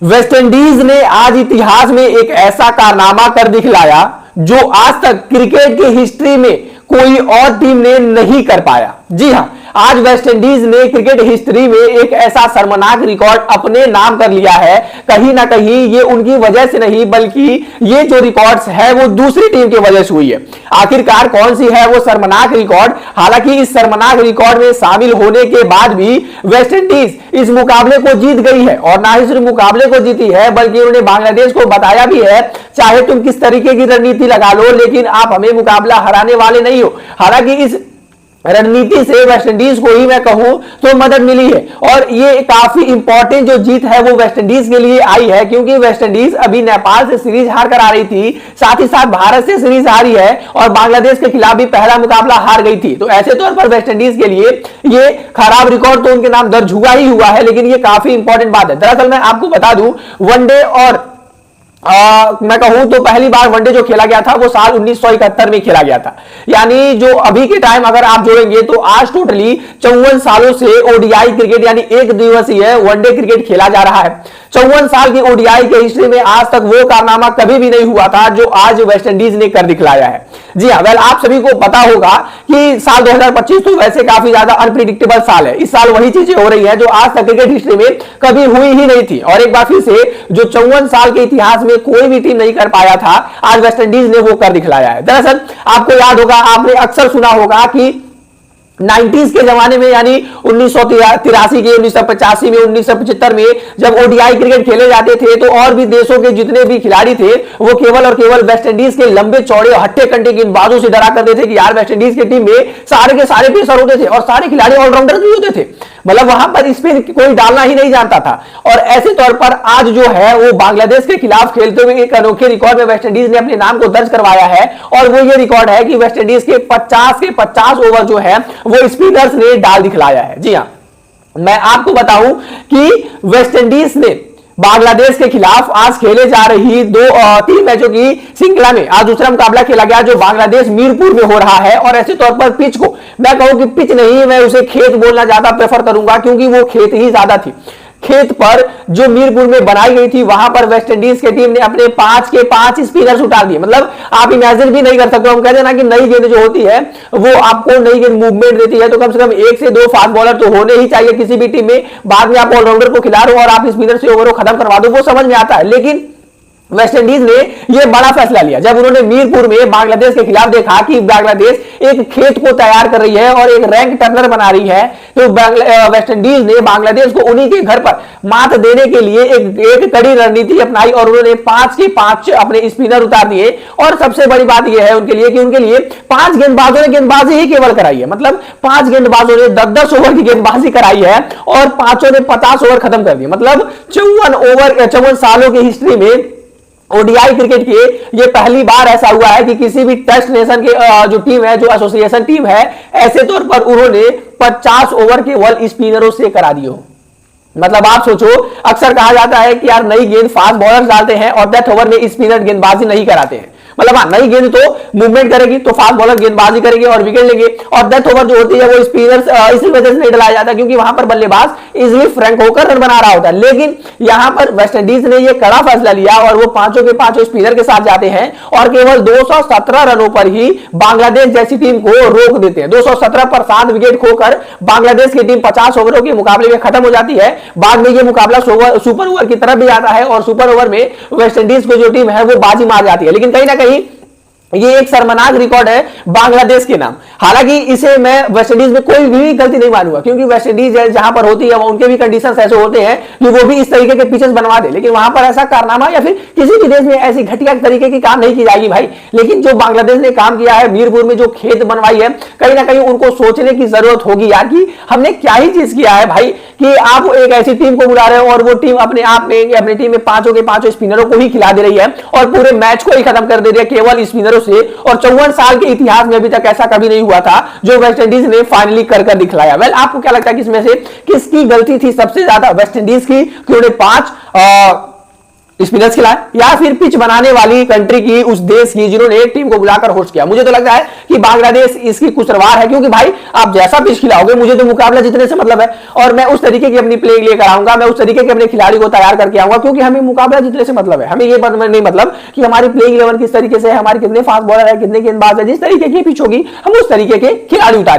West Indies ने आज इतिहास में एक ऐसा कारनामा कर दिखलाया जो आज तक क्रिकेट की हिस्ट्री में कोई और टीम ने नहीं कर पाया। जी हां, आज वेस्ट इंडीज ने क्रिकेट हिस्ट्री में एक ऐसा शर्मनाक रिकॉर्ड अपने नाम कर लिया है। कहीं ना कहीं ये उनकी वजह से नहीं, बल्कि ये जो रिकॉर्ड्स है वो दूसरी टीम की वजह से हुई है। आखिरकार कौन सी है वो शर्मनाक रिकॉर्ड? हालांकि इस शर्मनाक रिकॉर्ड में शामिल होने के बाद भी वेस्ट इंडीज इस मुकाबले को जीत गई है, और ना ही सिर्फ मुकाबले को जीती है बल्कि उन्होंने बांग्लादेश को बताया भी है, चाहे तुम किस तरीके की रणनीति लगा लो लेकिन आप हमें मुकाबला हराने वाले नहीं हो। हालांकि इस रणनीति से वेस्ट इंडीज को ही मैं कहूं तो मदद मिली है, और ये काफी इंपॉर्टेंट जो जीत है वो वेस्ट इंडीज के लिए आई है, क्योंकि वेस्ट इंडीज अभी नेपाल से सीरीज हार कर आ रही थी, साथ ही साथ भारत से सीरीज हारी है और बांग्लादेश के खिलाफ भी पहला मुकाबला हार गई थी। तो ऐसे तौर पर वेस्ट इंडीज के लिए ये खराब रिकॉर्ड तो उनके नाम दर्ज हुआ ही हुआ है, लेकिन ये काफी इंपॉर्टेंट बात है। दरअसल मैं आपको बता दूं, वनडे और मैं कहूं तो पहली बार वनडे जो खेला गया था वो साल 1971 में खेला गया था। यानी जो अभी के टाइम अगर आप जोड़ेंगे तो आज टोटली 54 सालों से ओडीआई क्रिकेट यानी एक दिवसीय वनडे क्रिकेट खेला जा रहा है। 54 साल की ओडीआई के हिस्ट्री में आज तक वो कारनामा कभी भी नहीं हुआ था जो आज वेस्ट इंडीज ने कर दिखलाया है। जी हाँ, वेल आप सभी को पता होगा कि साल 2025 तो वैसे काफी ज्यादा अनप्रिडिक्टेबल साल है। इस साल वही चीजें हो रही है जो आज तक क्रिकेट हिस्ट्री में कभी हुई ही नहीं थी, और एक बार फिर से जो 54 साल के इतिहास में कोई भी टीम नहीं कर पाया था, आज वेस्ट इंडीज ने वो कर दिखलाया है। दरअसल आपको याद होगा, आपने अक्सर सुना होगा कि 90s के जमाने में यानी 1983 के, 1985 में, 1975 में जब ओडीआई क्रिकेट खेले जाते थे तो और भी देशों के जितने भी खिलाड़ी थे वो केवल और केवल वेस्ट इंडीज के लंबे चौड़े हट्टे कंटे गेंदबाजों से डरा करते थे कि यार वेस्ट इंडीज की टीम में सारे के सारे पेसर होते थे और सारे खिलाड़ी ऑलराउंडर भी होते थे, मतलब वहां पर स्पिन कोई डालना ही नहीं जानता था। और ऐसे तौर पर आज जो है वो बांग्लादेश के खिलाफ खेलते हुए एक अनोखे रिकॉर्ड में वेस्ट इंडीज ने अपने नाम को दर्ज करवाया है, और वो ये रिकॉर्ड है कि वेस्ट इंडीज के 50 ओवर जो है वो स्पिनर्स ने डाल दिखलाया है। जी हां, मैं आपको बताऊं कि वेस्ट इंडीज ने बांग्लादेश के खिलाफ आज खेले जा रही 3 मैचों की श्रृंखला में आज दूसरा मुकाबला खेला गया जो बांग्लादेश मीरपुर में हो रहा है। और ऐसे तौर पर पिच को मैं कहूं कि पिच नहीं, मैं उसे खेत बोलना ज्यादा प्रेफर करूंगा, क्योंकि वो खेत ही ज्यादा थी। खेत पर जो मीरपुर में बनाई गई थी वहां पर वेस्ट इंडीज की टीम ने अपने 5 के 5 स्पिनर्स उतार दिए। मतलब आप इमेजिन भी नहीं कर सकते। हम कहते हैं ना कि नई गेंद जो होती है वो आपको नई गेंद मूवमेंट देती है, तो कम से कम 1 से 2 फास्ट बॉलर तो होने ही चाहिए किसी भी टीम में। बाद में आप ऑलराउंडर को खिला रहे हो और आप स्पिनर से ओवर को खत्म करवा दो, वो समझ में आता है। लेकिन वेस्ट इंडीज ने यह बड़ा फैसला लिया जब उन्होंने मीरपुर में बांग्लादेश के खिलाफ देखा कि बांग्लादेश एक खेत को तैयार कर रही है और एक रैंक टर्नर बना रही है, तो वेस्ट इंडीज ने बांग्लादेश को उन्हीं के घर पर मात देने के लिए एक कड़ी रणनीति अपनाई और उन्होंने 5 के 5 अपने स्पिनर उतार दिए। और सबसे बड़ी बात यह है उनके लिए कि उनके लिए 5 गेंदबाजों ने गेंदबाजी ही केवल कराई है। मतलब 5 गेंदबाजों ने 10-10 ओवर की गेंदबाजी कराई है और 5 ने 50 ओवर खत्म कर दिए। मतलब 54 सालों की हिस्ट्री में ओडीआई क्रिकेट के ये पहली बार ऐसा हुआ है कि किसी भी टेस्ट नेशन के जो टीम है, जो एसोसिएशन टीम है, ऐसे तौर पर उन्होंने 50 ओवर केवल स्पिनरों से करा दिए हो। मतलब आप सोचो, अक्सर कहा जाता है कि यार नई गेंद फास्ट बॉलर्स डालते हैं और डेथ ओवर में स्पिनर गेंदबाजी नहीं कराते हैं। मतलब हाँ, नई गेंद तो मूवमेंट करेगी तो फास्ट बॉलर गेंदबाजी करेंगे और विकेट लेंगे, और डेथ ओवर जो होती है वो स्पिनर्स इसी वजह से नहीं डाला जाता क्योंकि वहां पर बल्लेबाज इजीली फ्रैंक होकर रन बना रहा होता है। लेकिन यहां पर वेस्ट इंडीज ने ये कड़ा फैसला लिया और वो 5 के 5 स्पिनर के साथ जाते हैं और केवल 217 रनों पर ही बांग्लादेश जैसी टीम को रोक देते हैं। 217 पर 7 विकेट खोकर बांग्लादेश की टीम 50 ओवरों के मुकाबले में खत्म हो जाती है। बाद में ये मुकाबला सुपर ओवर की तरफ भी आता है और सुपर ओवर में वेस्ट इंडीज को जो टीम है वो बाजी मार जाती है। लेकिन कहीं ना कहीं ये एक शर्मनाक रिकॉर्ड है बांग्लादेश के नाम। हालांकि इसे मैं वेस्ट इंडीज में कोई भी गलती नहीं मानूंगा, क्योंकि वेस्ट इंडीज जहां पर होती है उनके भी कंडीशंस ऐसे होते हैं कि वो भी इस तरीके के पिचेस बनवा दे, लेकिन वहां पर ऐसा कारनामा या फिर किसी भी देश में ऐसी घटिया तरीके की काम नहीं की जाएगी भाई। लेकिन जो बांग्लादेश ने काम किया है, मीरपुर में जो खेत बनवाई है, कहीं ना कहीं उनको सोचने की जरूरत होगी यार कि हमने क्या ही चीज किया है भाई कि आप एक ऐसी टीम को बुला रहे हो और वो टीम अपने आप में अपनी टीम में 5 के 5 स्पिनरों को ही खिला दे रही है और पूरे मैच को ही खत्म कर दे रही है केवल स्पिनरों से। और 54 साल के इतिहास में अभी तक ऐसा कभी नहीं हुआ था जो वेस्ट इंडीज ने फाइनली कर दिखलाया। वेल आपको क्या लगता है कि इसमें से किसकी गलती थी सबसे ज्यादा? वेस्ट इंडीज की, कि उन्हें 5 स्पिनर्स खिलाए या फिर पिच बनाने वाली कंट्री की, उस देश की जिन्होंने एक टीम को बुलाकर होस्ट किया। मुझे तो लगता है कि बांग्लादेश इसकी कुशरवार है, क्योंकि भाई आप जैसा पिच खिलाओगे मुझे तो मुकाबला जीतने से मतलब है, और मैं उस तरीके की अपनी प्लेइंग लेकर आऊंगा, मैं उस तरीके के अपने खिलाड़ी को तैयार करके आऊंगा, क्योंकि हमें मुकाबला जीतने से मतलब है। हमें ये नहीं मतलब कि हमारी प्लेइंग 11 किस तरीके से है, हमारे कितने फास्ट बॉलर है, कितने गेंदबाज है, जिस तरीके की पिच होगी हम उस तरीके के खिलाड़ी उतारेंगे।